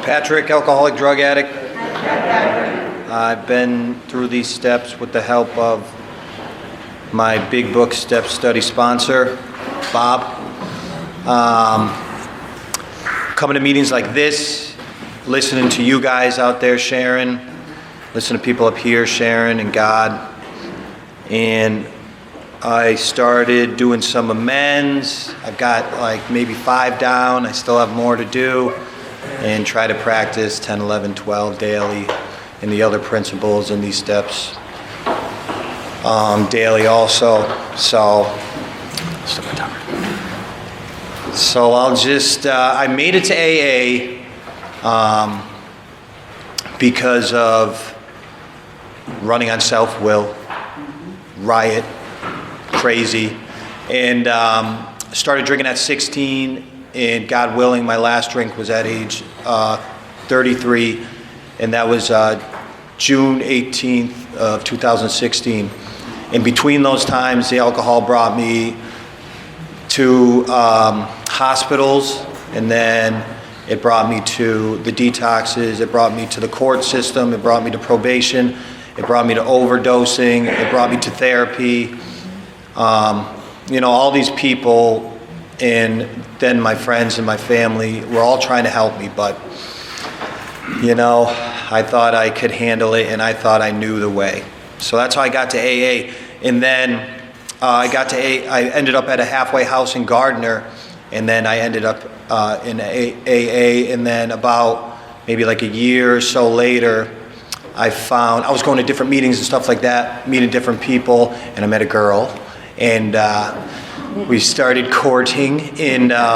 Patrick, alcoholic drug addict. I've been through these steps with the help of my Big Book Step Study sponsor, Bob. Coming to meetings like this, listening to you guys out there sharing, listening to people up here sharing and God. And I started doing some amends. I've got like maybe 5 down. I still have more to do. And try to practice 10, 11, 12 daily, and the other principles in these steps daily also. So I'll just, I made it to AA because of running on self-will, riot, crazy, and started drinking at 16. And God willing, my last drink was at age 33, and that was June 18th of 2016. And between those times, the alcohol brought me to hospitals, and then it brought me to the detoxes, it brought me to the court system, it brought me to probation, it brought me to overdosing, it brought me to therapy. All these people, and then my friends and my family were all trying to help me, but I thought I could handle it, and I thought I knew the way. So that's how I got to AA. And then I ended up at a halfway house in Gardner, and then I ended up in AA. And then about maybe like a year or so later, I was going to different meetings and stuff like that, meeting different people, and I met a girl, and we started courting in, no,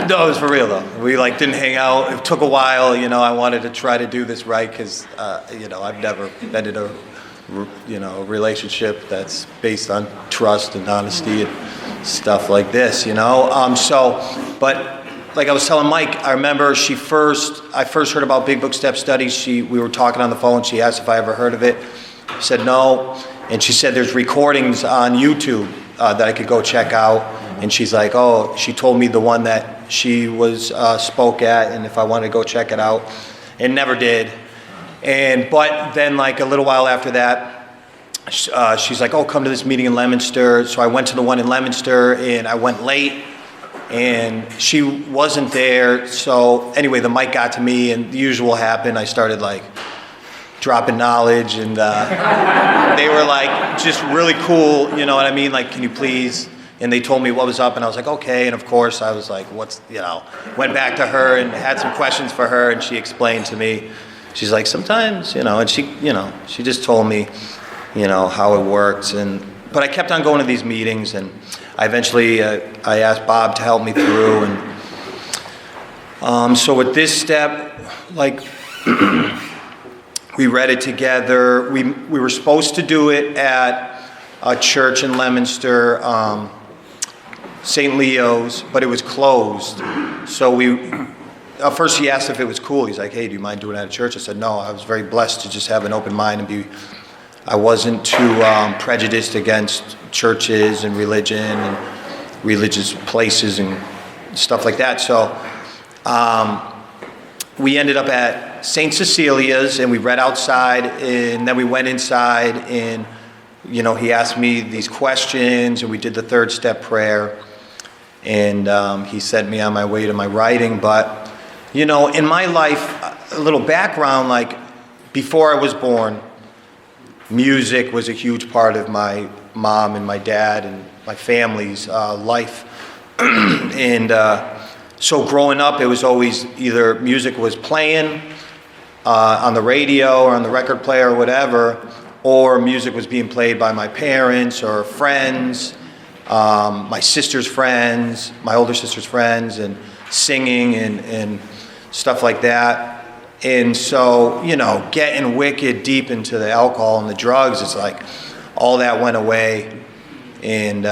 it was for real though. We didn't hang out. It took a while, I wanted to try to do this right because, I've never been in a relationship that's based on trust and honesty and stuff like this, but like I was telling Mike, I remember I first heard about Big Book Step Studies. We were talking on the phone. She asked if I ever heard of it. I said no. And she said there's recordings on YouTube that I could go check out. And she's like, she told me the one that she spoke at, and if I wanted to go check it out, and never did. But then a little while after that, she's like, come to this meeting in Leominster. So I went to the one in Leominster, and I went late, and she wasn't there. So anyway, the mic got to me, and the usual happened. I started dropping knowledge, and they were just really cool, you know what I mean? Can you please? And they told me what was up, and I was like, okay. And of course, I was like, went back to her and had some questions for her, and she explained to me. She's like, sometimes, and she just told me, how it works. But I kept on going to these meetings, and I eventually, I asked Bob to help me through. And so with this step, we read it together. We were supposed to do it at a church in Leominster, St. Leo's, but it was closed. So first he asked if it was cool. He's like, hey, do you mind doing it at a church? I said, no, I was very blessed to just have an open mind and I wasn't too prejudiced against churches and religion and religious places and stuff like that. So we ended up at St. Cecilia's, and we read outside, and then we went inside, and he asked me these questions, and we did the 3rd step prayer, and he sent me on my way to my writing. But in my life, a little background, before I was born, music was a huge part of my mom and my dad and my family's life. And so growing up, it was always either music was playing on the radio or on the record player or whatever, or music was being played by my parents or friends, my sister's friends, my older sister's friends, and singing and stuff like that. And so, getting wicked deep into the alcohol and the drugs, it's all that went away. And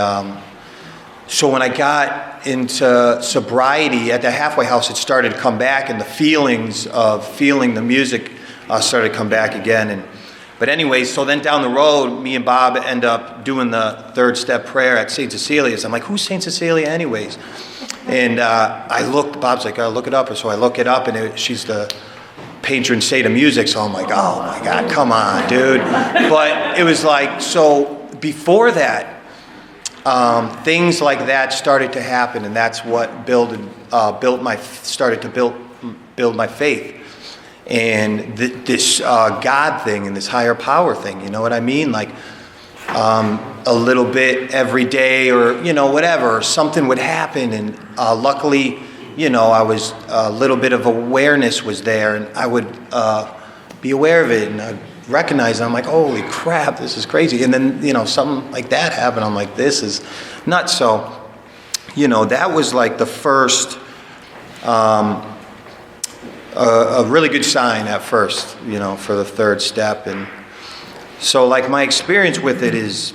so when I got into sobriety at the halfway house, it started to come back, and the feelings of feeling the music started to come back again. And But anyway, so then down the road, me and Bob end up doing the third step prayer at St. Cecilia's. I'm like, who's St. Cecilia anyways? And Bob's like, look it up. So I look it up, and she's the patron saint of music. So I'm like, oh my God, come on, dude. But it was like, so before that, things like that started to happen, and that's what started to build my faith. And this God thing and this higher power thing, you know what I mean? Like a little bit every day, or whatever, something would happen, and luckily, I was a little bit of awareness was there, and I would be aware of it, and I'd recognize it. I'm like, holy crap, this is crazy. And then something like that happened. I'm like, this is nuts. So that was like the first. A really good sign at first, for the third step. And so like my experience with it is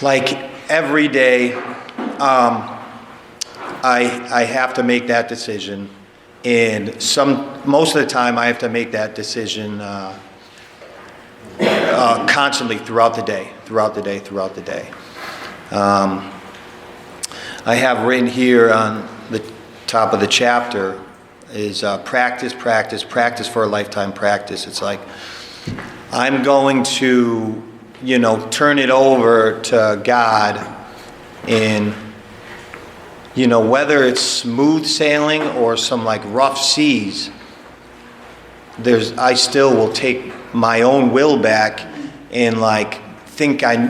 like every day I have to make that decision, and most of the time I have to make that decision constantly throughout the day. I have written here on the top of the chapter is practice for a lifetime practice. It's like I'm going to, turn it over to God, and whether it's smooth sailing or some like rough seas, I still will take my own will back and like think I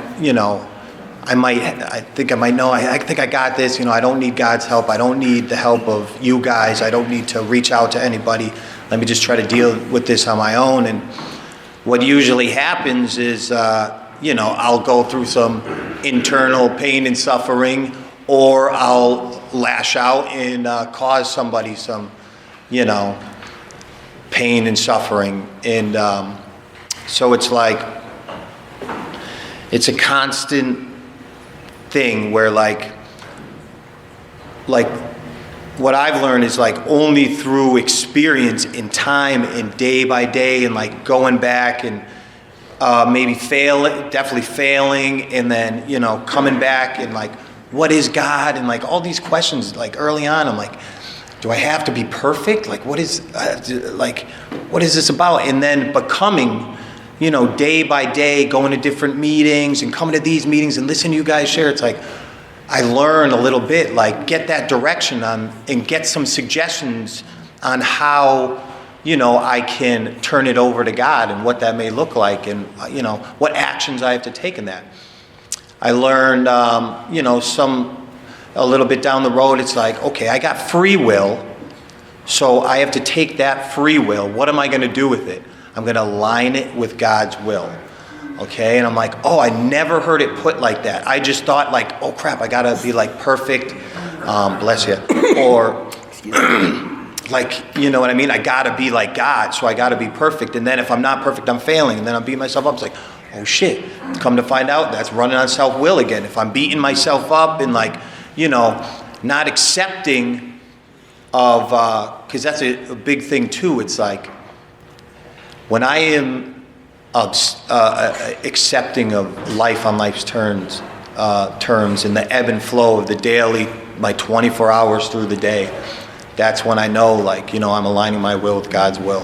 think I got this. I don't need God's help. I don't need the help of you guys. I don't need to reach out to anybody. Let me just try to deal with this on my own. And what usually happens is, I'll go through some internal pain and suffering, or I'll lash out and cause somebody some, pain and suffering. And so it's like, it's a constant thing where like what I've learned is like only through experience in time and day by day, and like going back and definitely failing, and then coming back and like, what is God, and like all these questions. Like early on, I'm like, do I have to be perfect? Like what is this about? And then becoming, day by day, going to different meetings and coming to these meetings and listening to you guys share. It's like I learn a little bit, like get that direction on, and get some suggestions on how, I can turn it over to God, and what that may look like, and, what actions I have to take in that. I learned, a little bit down the road, it's like, okay, I got free will, so I have to take that free will. What am I going to do with it? I'm going to align it with God's will. Okay? And I'm like, oh, I never heard it put like that. I just thought like, oh crap, I got to be like perfect. Bless you. Or like, you know what I mean? I got to be like God, so I got to be perfect. And then if I'm not perfect, I'm failing. And then I'm beating myself up. It's like, oh shit. Come to find out, that's running on self-will again. If I'm beating myself up and like, not accepting of, because that's a big thing too. It's like, when I am accepting of life on life's terms, and the ebb and flow of the daily, my 24 hours through the day, that's when I know, like, I'm aligning my will with God's will.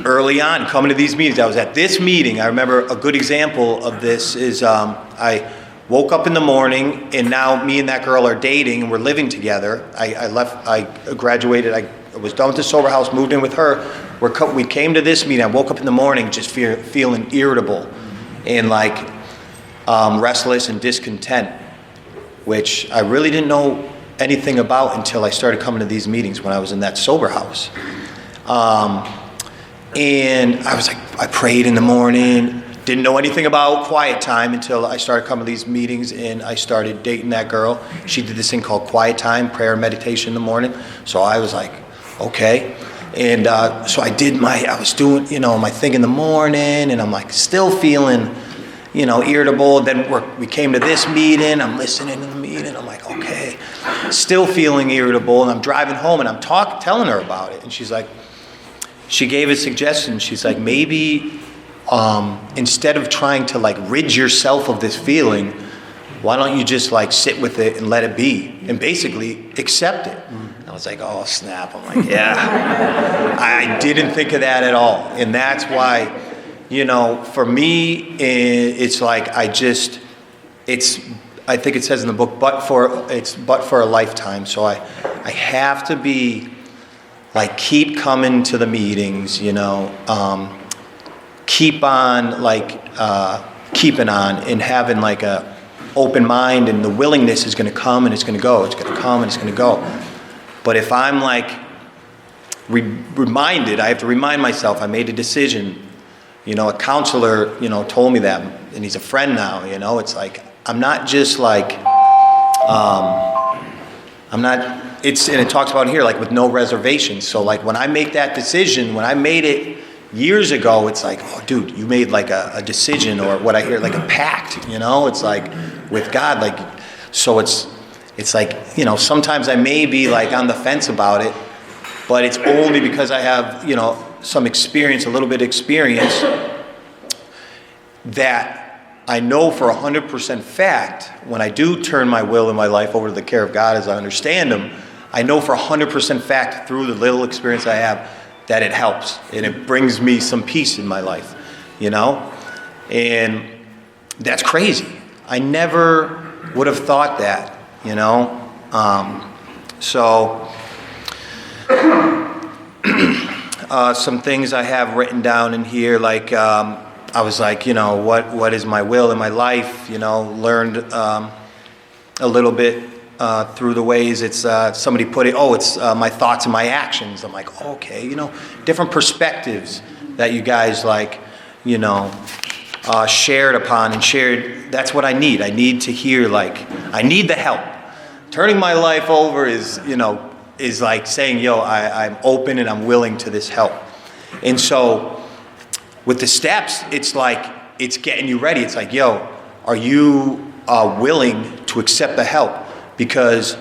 Early on, coming to these meetings, I was at this meeting. I remember a good example of this is I woke up in the morning, and now me and that girl are dating, and we're living together. I graduated, I was done with the sober house, moved in with her. We came to this meeting. I woke up in the morning just feeling irritable and like restless and discontent, which I really didn't know anything about until I started coming to these meetings when I was in that sober house. And I was like, I prayed in the morning, didn't know anything about quiet time until I started coming to these meetings, and I started dating that girl. She did this thing called quiet time, prayer and meditation in the morning. So I was like, okay. And so I was doing, my thing in the morning, and I'm like still feeling, irritable. Then we came to this meeting, I'm listening to the meeting, I'm like, okay, still feeling irritable. And I'm driving home, and I'm telling her about it. And she's like, she gave a suggestion. She's like, maybe instead of trying to like rid yourself of this feeling, why don't you just like sit with it and let it be and basically accept it? I was like, oh snap. I'm like, yeah. I didn't think of that at all. And that's why, you know, for me, it's like I think it says in the book, but for a lifetime. So I have to be like, keep coming to the meetings, you know, keep on like keeping on and having like a open mind, and the willingness is going to come and it's going to go. It's going to come and it's going to go. But if I'm like reminded, I have to remind myself I made a decision. You know, a counselor, you know, told me that, and he's a friend now. You know, it's like I'm not just like I'm not. And it talks about here like with no reservations. So like when I make that decision, when I made it years ago, it's like, oh, dude, you made like a decision, or what I hear like a pact. You know, it's like with God, like so it's like, you know, sometimes I may be like on the fence about it, but it's only because I have, you know, some experience, a little bit of experience, that I know for 100% fact, when I do turn my will and my life over to the care of God as I understand Him, I know for 100% fact through the little experience I have that it helps and it brings me some peace in my life, you know? And that's crazy. I never would have thought that, you know? Some things I have written down in here, like I was like, you know, what is my will in my life? You know, learned a little bit through the ways it's somebody put it. Oh, it's my thoughts and my actions. I'm like, okay, you know, different perspectives that you guys like, you know, shared upon and shared. That's what I need. I need to hear, like, I need the help. Turning my life over is, you know, is like saying, yo, I'm open and I'm willing to this help. And so with the steps, it's like, it's getting you ready. It's like, yo, are you willing to accept the help? Because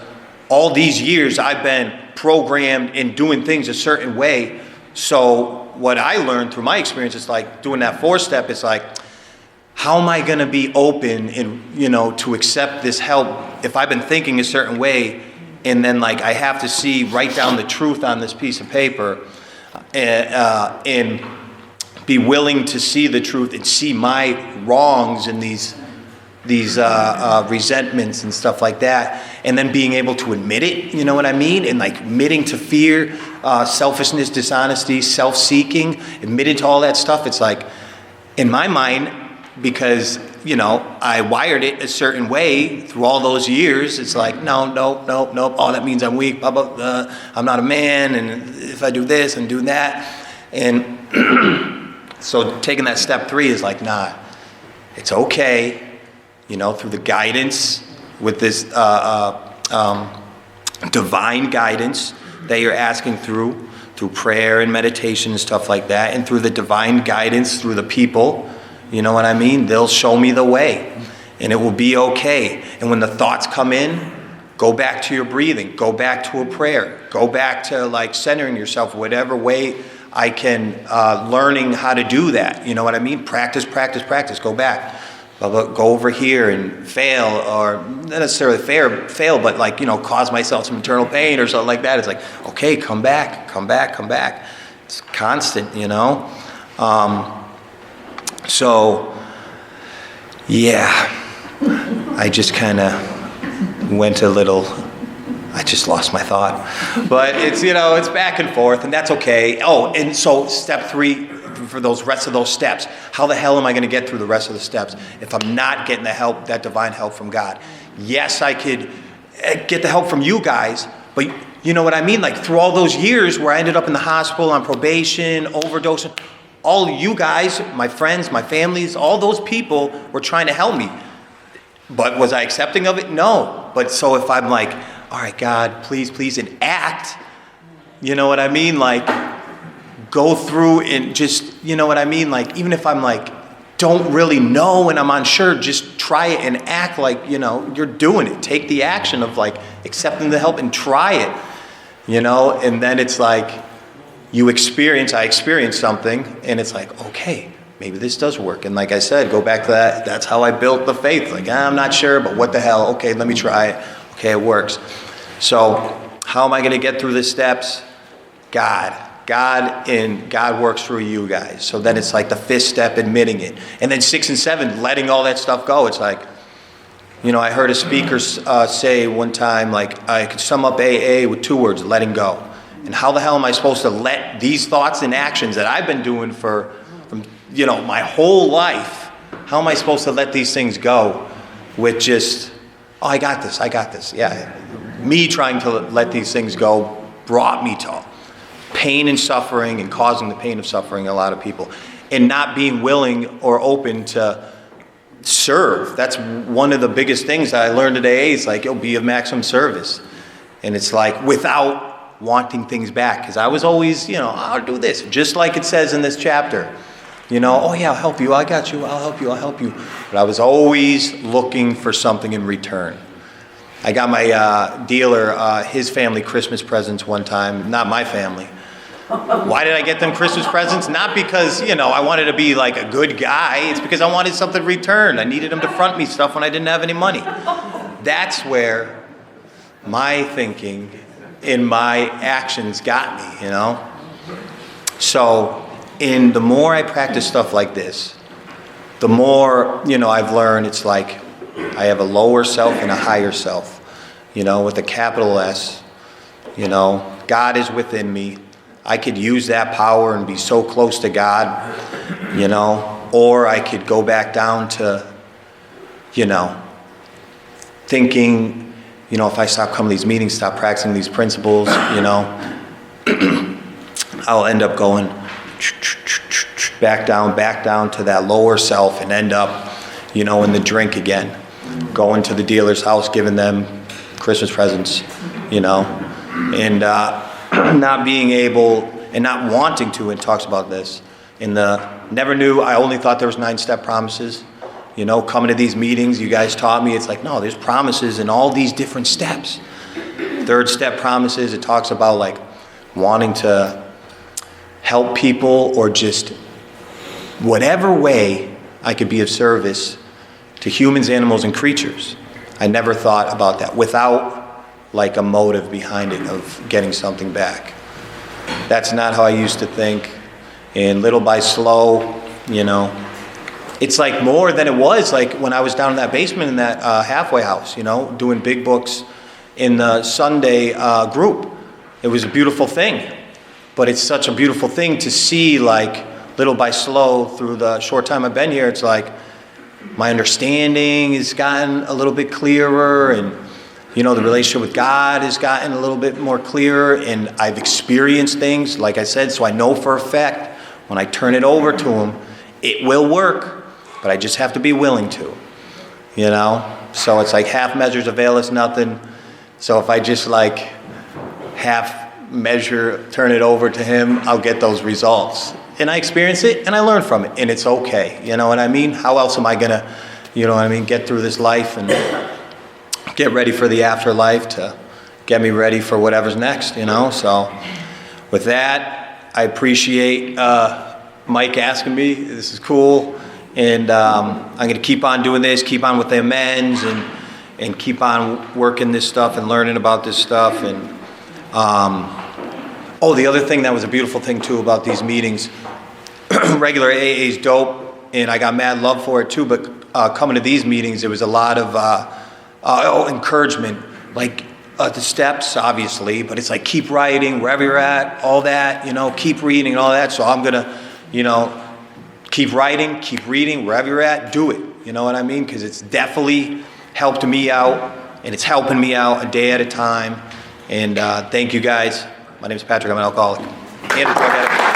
all these years I've been programmed in doing things a certain way. So what I learned through my experience is like doing that 4-step, it's like, how am I going to be open and, you know, to accept this help if I've been thinking a certain way, and then like I have to see, write down the truth on this piece of paper, and be willing to see the truth and see my wrongs and these resentments and stuff like that, and then being able to admit it, you know what I mean? And like admitting to fear, selfishness, dishonesty, self-seeking, admitting to all that stuff. It's like, in my mind, because, you know, I wired it a certain way through all those years, it's like, no, oh, that means I'm weak, blah, blah, blah. I'm not a man, and if I do this and do that. And so taking that step 3 is like, nah, it's okay, you know, through the guidance with this divine guidance that you're asking through prayer and meditation and stuff like that, and through the divine guidance through the people. You know what I mean? They'll show me the way, and it will be okay. And when the thoughts come in, go back to your breathing, go back to a prayer, go back to like centering yourself, whatever way I can, learning how to do that. You know what I mean? Practice, go back. Go over here and fail, or not necessarily fail, but like, you know, cause myself some internal pain or something like that. It's like, okay, come back. It's constant, you know? So, yeah, I just kind of went a little, I just lost my thought. But it's, you know, it's back and forth, and that's okay. Oh, and so step 3, for those rest of those steps, how the hell am I going to get through the rest of the steps if I'm not getting the help, that divine help from God? Yes, I could get the help from you guys, but you know what I mean? Like through all those years where I ended up in the hospital on probation, overdosing, all you guys, my friends, my families, all those people were trying to help me. But was I accepting of it? No. But so if I'm like, all right, God, please, and act, you know what I mean? Like, go through and just, you know what I mean? Like, even if I'm like, don't really know and I'm unsure, just try it and act like, you know, you're doing it. Take the action of like accepting the help and try it, you know? And then it's like, I experienced something, and it's like, okay, maybe this does work. And like I said, go back to that. That's how I built the faith. Like, I'm not sure, but what the hell? Okay, let me try it. Okay, it works. So how am I going to get through the steps? God, and God works through you guys. So then it's like the fifth step, admitting it. And then 6 and 7, letting all that stuff go. It's like, I heard a speaker say one time, like, I could sum up AA with 2 words, letting go. And how the hell am I supposed to let these thoughts and actions that I've been doing from my whole life, how am I supposed to let these things go with just, I got this. Yeah. Me trying to let these things go brought me to pain and suffering and causing the pain of suffering a lot of people. And not being willing or open to serve. That's one of the biggest things that I learned today is like, be of maximum service. And it's like without wanting things back. Because I was always, I'll do this. Just like it says in this chapter. Oh yeah, I'll help you. I got you. I'll help you. But I was always looking for something in return. I got my dealer, his family Christmas presents one time. Not my family. Why did I get them Christmas presents? Not because, I wanted to be like a good guy. It's because I wanted something returned. I needed them to front me stuff when I didn't have any money. That's where my thinking and my actions got me, So, the more I practice stuff like this, the more, I've learned it's like I have a lower self and a higher self, with a capital S. God is within me. I could use that power and be so close to God, or I could go back down to, thinking, if I stop coming to these meetings, stop practicing these principles, I'll end up going back down to that lower self and end up, in the drink again, going to the dealer's house, giving them Christmas presents, and not being able and not wanting to. It talks about this in the never knew. I only thought there was 9-step promises. Coming to these meetings, you guys taught me, it's like, no, there's promises in all these different steps. 3rd step promises, it talks about like wanting to help people or just whatever way I could be of service to humans, animals, and creatures. I never thought about that without like a motive behind it of getting something back. That's not how I used to think. And little by slow, it's like more than it was like when I was down in that basement in that halfway house, doing big books in the Sunday group. It was a beautiful thing. But it's such a beautiful thing to see like little by slow through the short time I've been here. It's like my understanding has gotten a little bit clearer, and the relationship with God has gotten a little bit more clearer, and I've experienced things, like I said, so I know for a fact when I turn it over to Him, it will work. But I just have to be willing to, So it's like half measures availeth nothing. So if I just like half measure, turn it over to Him, I'll get those results. And I experience it and I learn from it. And it's okay. You know what I mean? How else am I going to, get through this life and get ready for the afterlife to get me ready for whatever's next, So with that, I appreciate Mike asking me. This is cool. And I'm going to keep on doing this, keep on with the amends, and keep on working this stuff and learning about this stuff. And the other thing that was a beautiful thing too about these meetings, regular AA is dope, and I got mad love for it too. But coming to these meetings, there was a lot of encouragement, like the steps, obviously. But it's like keep writing wherever you're at, all that, keep reading and all that. So I'm gonna, keep writing, keep reading, wherever you're at, do it. You know what I mean? Because it's definitely helped me out, and it's helping me out a day at a time. And thank you guys. My name is Patrick. I'm an alcoholic and a drug addict.